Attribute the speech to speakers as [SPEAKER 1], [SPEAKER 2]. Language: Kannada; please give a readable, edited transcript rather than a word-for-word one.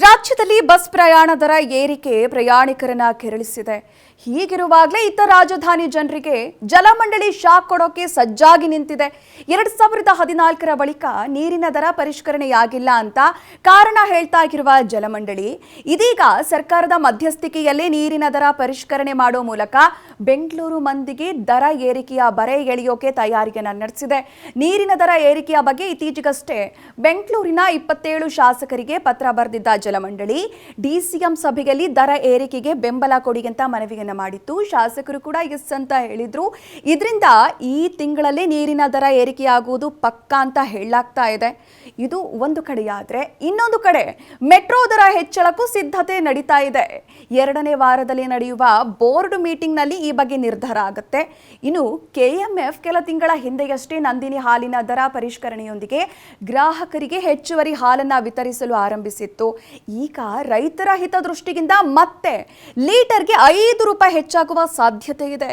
[SPEAKER 1] ರಾಜ್ಯದಲ್ಲಿ ಬಸ್ ಪ್ರಯಾಣ ದರ ಏರಿಕೆ ಪ್ರಯಾಣಿಕರನ್ನ ಕೆರಳಿಸಿದೆ. ಹೀಗಿರುವಾಗಲೇ ಇತ್ತ ರಾಜಧಾನಿ ಜನರಿಗೆ ಜಲಮಂಡಳಿ ಶಾಕ್ ಕೊಡೋಕೆ ಸಜ್ಜಾಗಿ ನಿಂತಿದೆ. 2014ರ ಬಳಿಕ ನೀರಿನ ದರ ಪರಿಷ್ಕರಣೆಯಾಗಿಲ್ಲ ಅಂತ ಕಾರಣ ಹೇಳ್ತಾ ಇರುವ ಜಲಮಂಡಳಿ ಇದೀಗ ಸರ್ಕಾರದ ಮಧ್ಯಸ್ಥಿಕೆಯಲ್ಲೇ ನೀರಿನ ದರ ಪರಿಷ್ಕರಣೆ ಮಾಡೋ ಮೂಲಕ ಬೆಂಗಳೂರು ಮಂದಿಗೆ ದರ ಏರಿಕೆಯ ಬರೆ ಎಳೆಯೋಕೆ ತಯಾರಿಯನ್ನು ನಡೆಸಿದೆ. ನೀರಿನ ದರ ಏರಿಕೆಯ ಬಗ್ಗೆ ಇತ್ತೀಚೆಗಷ್ಟೇ ಬೆಂಗಳೂರಿನ 27 ಶಾಸಕರಿಗೆ ಪತ್ರ ಬರೆದಿದ್ದ ಜಲಮಂಡಳಿ ಡಿಸಿಎಂ ಸಭೆಯಲ್ಲಿ ದರ ಏರಿಕೆಗೆ ಬೆಂಬಲ ಕೊಡಿ ಅಂತ ಮನವಿಯನ್ನು ಮಾಡಿತ್ತು. ಶಾಸಕರು ಕೂಡ ಎಸ್ ಅಂತ ಹೇಳಿದ್ರು. ಇದರಿಂದ ಈ ತಿಂಗಳಲ್ಲೇ ನೀರಿನ ದರ ಏರಿಕೆಯಾಗುವುದು ಪಕ್ಕಾ ಅಂತ ಹೇಳಲಾಗ್ತಾ ಇದೆ. ಇದು ಒಂದು ಕಡೆಯಾದ್ರೆ ಇನ್ನೊಂದು ಕಡೆ ಮೆಟ್ರೋ ದರ ಹೆಚ್ಚಳಕ್ಕೂ ಸಿದ್ಧತೆ ನಡೀತಾ ಇದೆ. 2ನೇ ವಾರದಲ್ಲಿ ನಡೆಯುವ ಬೋರ್ಡ್ ಮೀಟಿಂಗ್ ನಲ್ಲಿ ಈ ಬಗ್ಗೆ ನಿರ್ಧಾರ ಆಗುತ್ತೆ. ಇನ್ನು ಕೆಎಂಎಫ್ ಕೆಲ ತಿಂಗಳ ಹಿಂದೆಯಷ್ಟೇ ನಂದಿನಿ ಹಾಲಿನ ದರ ಪರಿಷ್ಕರಣೆಯೊಂದಿಗೆ ಗ್ರಾಹಕರಿಗೆ ಹೆಚ್ಚುವರಿ ಹಾಲನ್ನ ವಿತರಿಸಲು ಆರಂಭಿಸಿತ್ತು. ಈಗ ರೈತರ ಹಿತದೃಷ್ಟಿಯಿಂದ ಮತ್ತೆ ಲೀಟರ್ಗೆ ₹5 ಹೆಚ್ಚಾಗುವ ಸಾಧ್ಯತೆ ಇದೆ.